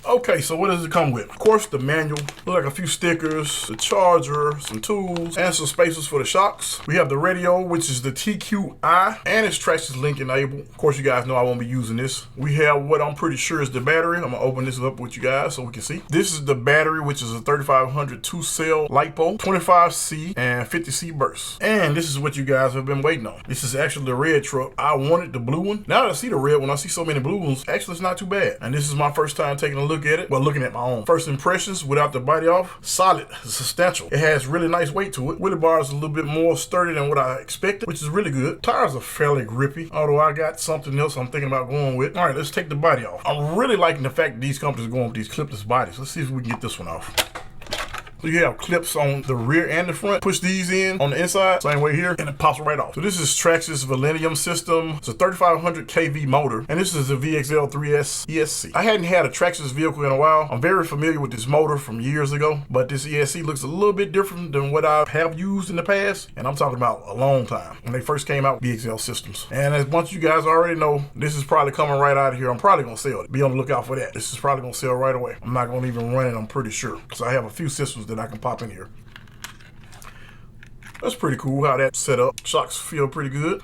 Okay, so what does it come with? Of course, the manual, look like a few stickers, the charger, some tools, and some spacers for the shocks. We have the radio, which is the TQI, and it's Traxxas Link enabled. Of course, you guys know I won't be using this. We have what I'm pretty sure is the battery. I'm gonna open this up with you guys so we can see. This is the battery, which is a 3500 2-cell LiPo, 25C and 50C burst. And this is what you guys have been waiting on. This is actually the red truck. I wanted the blue one. Now that I see the red one, I see so many blue ones. Actually, it's not too bad. And this is my first time taking a look at it. Well, looking at my own. First impressions without the body off, solid, substantial. It has really nice weight to it. Wheelie bar is a little bit more sturdy than what I expected, which is really good. Tires are fairly grippy, although I got something else I'm thinking about going with. All right, let's take the body off. I'm really liking the fact that these companies are going with these clipless bodies. Let's see if we can get this one off. So you have clips on the rear and the front. Push these in on the inside, same way here, and it pops right off. So this is Traxxas Millennium system. It's a 3500 kV motor, and this is a VXL3S ESC. I hadn't had a Traxxas vehicle in a while. I'm very familiar with this motor from years ago, but this ESC looks a little bit different than what I have used in the past, and I'm talking about a long time, when they first came out, VXL systems. And as bunch of you guys already know, this is probably coming right out of here. I'm probably gonna sell it. Be on the lookout for that. This is probably gonna sell right away. I'm not gonna even run it, I'm pretty sure, because I have a few systems that I can pop in here. That's pretty cool how that's set up. Shocks feel pretty good.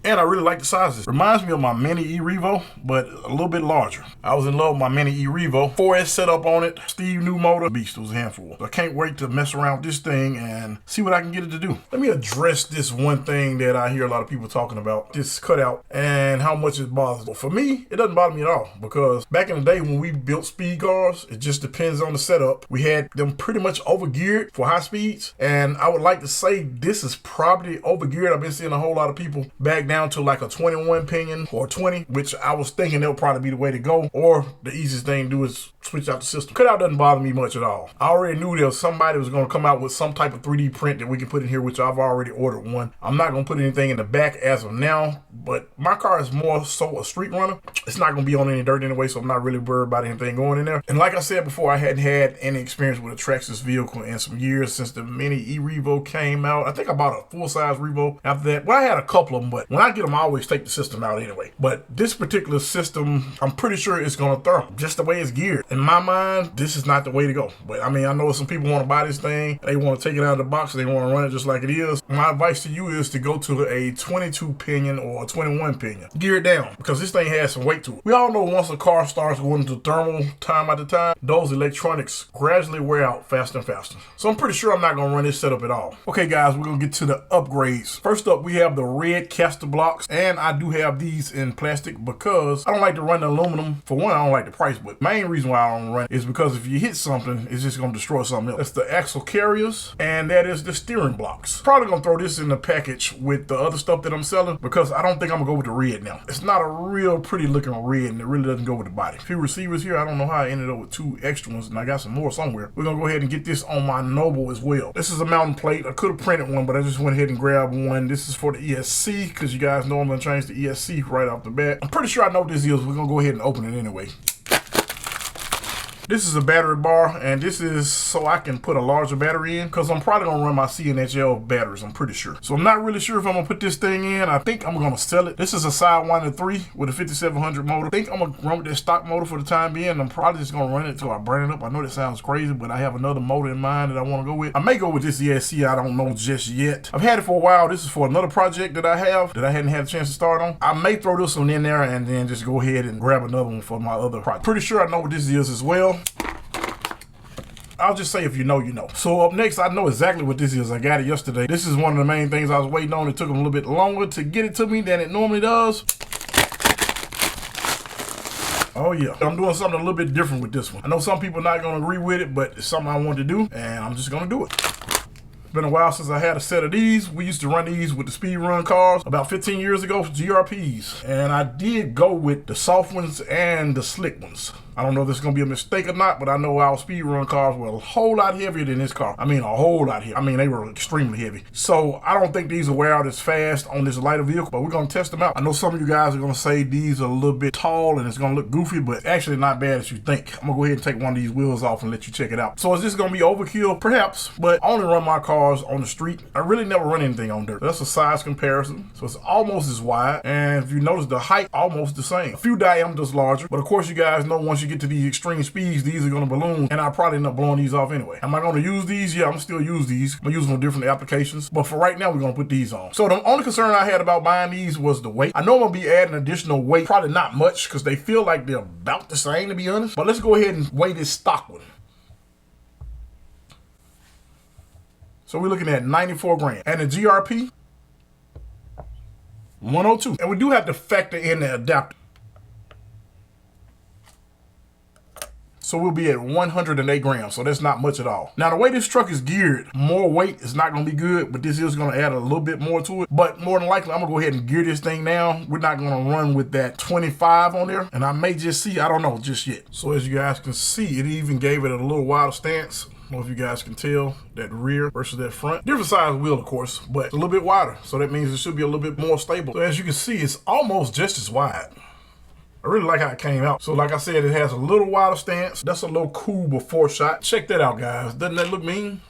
And I really like the sizes. Reminds me of my Mini E-Revo, but a little bit larger. I was in love with my Mini E-Revo. 4S setup on it. Steve new motor. Beast, it was a handful. So I can't wait to mess around with this thing and see what I can get it to do. Let me address this one thing that I hear a lot of people talking about. This cutout and how much it bothers. Well, for me, it doesn't bother me at all, because back in the day when we built speed cars, it just depends on the setup. We had them pretty much overgeared for high speeds. And I would like to say this is probably overgeared. I've been seeing a whole lot of people back down to like a 21 pinion or 20, which I was thinking that would probably be the way to go, or the easiest thing to do is switch out the system. Cutout doesn't bother me much at all. I already knew there was somebody was going to come out with some type of 3D print that we can put in here, which I've already ordered one. I'm not going to put anything in the back as of now, but my car is more so a street runner. It's not going to be on any dirt anyway, so I'm not really worried about anything going in there. And like I said before, I hadn't had any experience with a Traxxas vehicle in some years since the Mini E-Revo came out. I think I bought a full-size Revo after that. Well, I had a couple of them, but when I get them, I always take the system out anyway. But this particular system, I'm pretty sure it's going to thermal, just the way it's geared. In my mind, this is not the way to go. But I mean, I know some people want to buy this thing, they want to take it out of the box, they want to run it just like it is. My advice to you is to go to a 22 pinion or a 21 pinion. Gear it down, because this thing has some weight to it. We all know once a car starts going into thermal time after time, those electronics gradually wear out faster and faster. So I'm pretty sure I'm not going to run this setup at all. Okay guys, we're going to get to the upgrades. First up, we have the red caster blocks, and I do have these in plastic because I don't like to run the aluminum. For one, I don't like the price, but main reason why I don't run it is because if you hit something, it's just going to destroy something else. That's the axle carriers, and that is the steering blocks. Probably going to throw this in the package with the other stuff that I'm selling, because I don't think I'm going to go with the red now. It's not a real pretty looking red, and it really doesn't go with the body. A few receivers here, I don't know how I ended up with 2 extra ones, and I got some more somewhere. We're going to go ahead and get this on my Noble as well. This is a mountain plate. I could have printed one, but I just went ahead and grabbed one. This is for the ESC, because you guys know I'm going to change the ESC right off the bat. I'm pretty sure I know what this is. We're going to go ahead and open it anyway. This is a battery bar, and this is so I can put a larger battery in, because I'm probably going to run my CNHL batteries, I'm pretty sure. So I'm not really sure if I'm going to put this thing in. I think I'm going to sell it. This is a Sidewinder 3 with a 5700 motor. I think I'm going to run with this stock motor for the time being. I'm probably just going to run it until I burn it up. I know that sounds crazy, but I have another motor in mind that I want to go with. I may go with this ESC. I don't know just yet. I've had it for a while. This is for another project that I have that I hadn't had a chance to start on. I may throw this one in there and then just go ahead and grab another one for my other project. Pretty sure I know what this is as well. I'll just say if you know, you know. So up next, I know exactly what this is. I got it yesterday. This is one of the main things I was waiting on. It took them a little bit longer to get it to me than it normally does. Oh yeah, I'm doing something a little bit different with this one. I know some people are not going to agree with it, but it's something I want to do, and I'm just going to do it. It's been a while since I had a set of these. We used to run these with the speed run cars about 15 years ago for GRPs. And I did go with the soft ones and the slick ones. I don't know if this is going to be a mistake or not, but I know our speed run cars were a whole lot heavier than this car. I mean, a whole lot heavier. I mean, they were extremely heavy. So I don't think these will wear out as fast on this lighter vehicle, but we're going to test them out. I know some of you guys are going to say these are a little bit tall and it's going to look goofy, but actually not bad as you think. I'm going to go ahead and take one of these wheels off and let you check it out. So is this going to be overkill? Perhaps, but I only run my car cars on the street. I really never run anything on dirt. That's a size comparison. So it's almost as wide. And if you notice, the height almost the same. A few diameters larger. But of course, you guys know once you get to these extreme speeds, these are going to balloon. And I'll probably end up blowing these off anyway. Am I going to use these? Yeah, I'm still use these. I'm going to use them on different applications. But for right now, we're going to put these on. So the only concern I had about buying these was the weight. I know I'm going to be adding additional weight. Probably not much because they feel like they're about the same, to be honest. But let's go ahead and weigh this stock one. So we're looking at 94 grams. And the GRP, 102. And we do have to factor in the adapter. So we'll be at 108 grams. So that's not much at all. Now, the way this truck is geared, more weight is not going to be good, but this is going to add a little bit more to it. But more than likely, I'm going to go ahead and gear this thing down. We're not going to run with that 25 on there. And I may just see, I don't know just yet. So as you guys can see, it even gave it a little wider stance. I don't know if you guys can tell that rear versus that front. Different size wheel, of course, but it's a little bit wider. So that means it should be a little bit more stable. So as you can see, it's almost just as wide. I really like how it came out. So like I said, it has a little wider stance. That's a little cool before shot. Check that out, guys. Doesn't that look mean?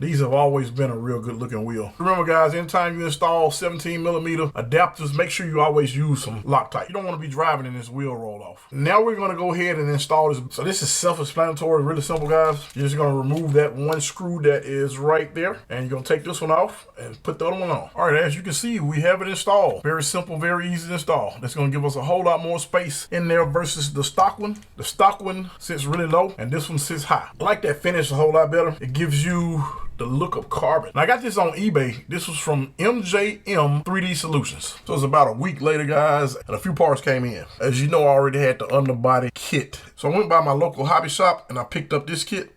These have always been a real good looking wheel. Remember guys, anytime you install 17mm adapters, make sure you always use some Loctite. You don't want to be driving in this wheel roll off. Now we're going to go ahead and install this. So this is self-explanatory, really simple guys. You're just going to remove that one screw that is right there. And you're going to take this one off and put the other one on. All right, as you can see, we have it installed. Very simple, very easy to install. That's going to give us a whole lot more space in there versus the stock one. The stock one sits really low and this one sits high. I like that finish a whole lot better. It gives you the look of carbon. Now, I got this on eBay. This was from MJM 3D Solutions. So it's about a week later, guys, and a few parts came in. As you know, I already had the underbody kit. So I went by my local hobby shop and I picked up this kit.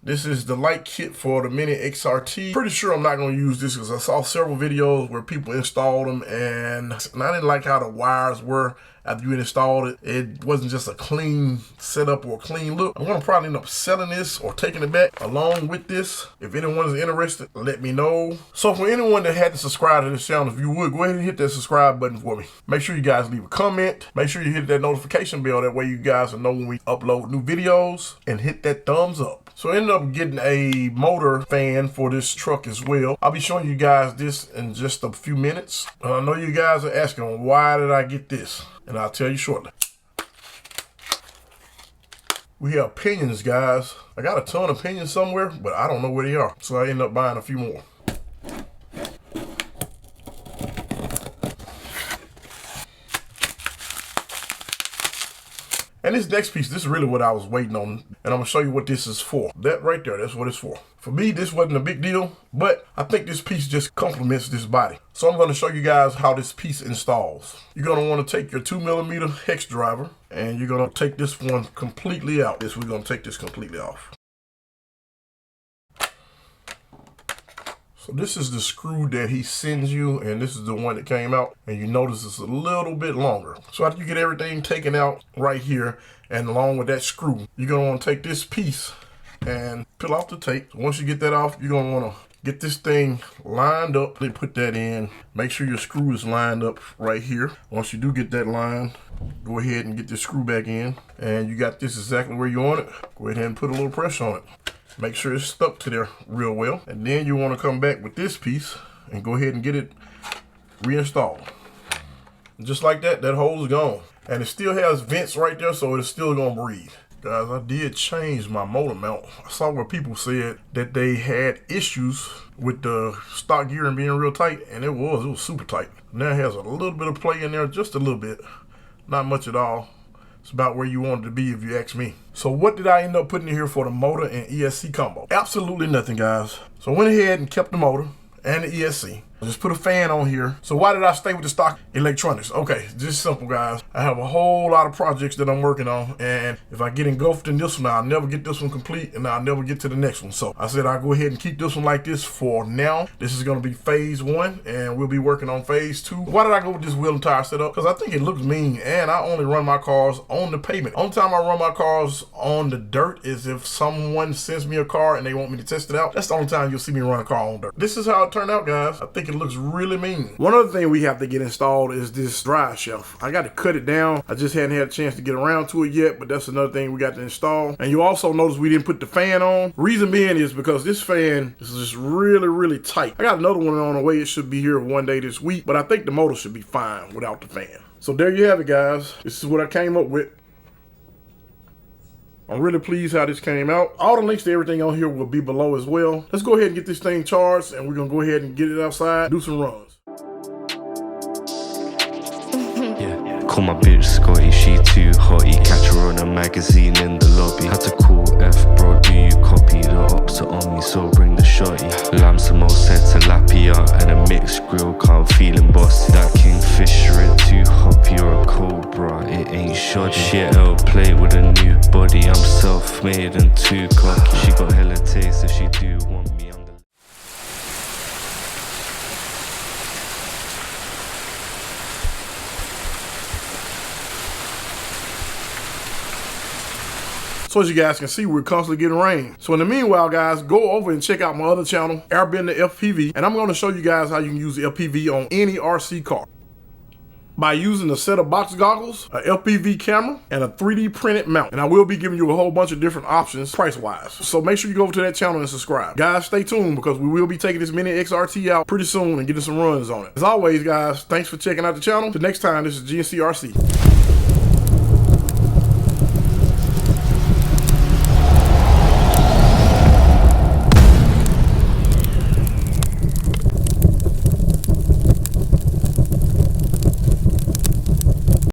This is the light kit for the Mini XRT. Pretty sure I'm not going to use this because I saw several videos where people installed them and I didn't like how the wires were after you installed it. It wasn't just a clean setup or a clean look. I'm going to probably end up selling this or taking it back along with this. If anyone is interested, let me know. So for anyone that hadn't subscribed to this channel, if you would, go ahead and hit that subscribe button for me. Make sure you guys leave a comment. Make sure you hit that notification bell. That way you guys will know when we upload new videos, and hit that thumbs up. So I ended up getting a motor fan for this truck as well. I'll be showing you guys this in just a few minutes. I know you guys are asking, why did I get this? And I'll tell you shortly. We have pinions, guys. I got a ton of pinions somewhere, but I don't know where they are. So I ended up buying a few more. And this next piece, this is really what I was waiting on. And I'm gonna show you what this is for. That right there, that's what it's for. For me, this wasn't a big deal, but I think this piece just complements this body. So I'm gonna show you guys how this piece installs. You're gonna wanna take your 2mm hex driver and you're gonna take this one completely out. We're gonna take this completely off. So this is the screw that he sends you, and this is the one that came out, and you notice it's a little bit longer. So after you get everything taken out right here, and along with that screw, you're gonna wanna take this piece and peel off the tape. So once you get that off, you're gonna wanna get this thing lined up. They put that in. Make sure your screw is lined up right here. Once you do get that line, go ahead and get this screw back in, and you got this exactly where you want it. Go ahead and put a little pressure on it. Make sure it's stuck to there real well. And then you want to come back with this piece and go ahead and get it reinstalled. Just like that, that hole is gone. And it still has vents right there, so it's still gonna breathe. Guys, I did change my motor mount. I saw where people said that they had issues with the stock gearing being real tight, and it was super tight. Now it has a little bit of play in there, just a little bit. Not much at all. It's about where you want it to be if you ask me. So what did I end up putting in here for the motor and ESC combo? Absolutely nothing, guys. So I went ahead and kept the motor and the ESC. I just put a fan on here. So why did I stay with the stock electronics? Okay, just simple, guys. I have a whole lot of projects that I'm working on, and if I get engulfed in this one, I'll never get this one complete, and I'll never get to the next one. So I said I'll go ahead and keep this one like this for now. This is gonna be phase 1, and we'll be working on phase 2. Why did I go with this wheel and tire setup? Because I think it looks mean, and I only run my cars on the pavement. Only time I run my cars on the dirt is if someone sends me a car and they want me to test it out. That's the only time you'll see me run a car on dirt. This is how it turned out, guys. I think think it looks really mean. One other thing we have to get installed is this dry shelf. I got to cut it down. I just hadn't had a chance to get around to it yet, but that's another thing we got to install. And you also notice we didn't put the fan on. Reason being is because this fan is just really, really tight. I got another one on the way. It should be here one day this week, but I think the motor should be fine without the fan. So there you have it, guys. This is what I came up with. I'm really pleased how this came out. All the links to everything on here will be below as well. Let's go ahead and get this thing charged, and we're gonna go ahead and get it outside, do some runs. Call my bitch Scotty, she too hotty. Catch her on a magazine in the lobby. Had to call F, bro, do you copy? The ops are on me, so bring the shotty. Lamb samosa, tilapia, and a mixed grill, can't feeling bossy. That kingfisher, it too hoppy, or a cobra, it ain't shoddy. Shit, I'll play with a new body. I'm self-made and too cocky. She got hella taste if she do want me. So as you guys can see, we're constantly getting rain. So in the meanwhile, guys, go over and check out my other channel, Airbender FPV, and I'm going to show you guys how you can use the FPV on any RC car. By using a set of box goggles, a FPV camera, and a 3D printed mount. And I will be giving you a whole bunch of different options price-wise. So make sure you go over to that channel and subscribe. Guys, stay tuned because we will be taking this Mini XRT out pretty soon and getting some runs on it. As always, guys, thanks for checking out the channel. Till next time, this is GNCRC.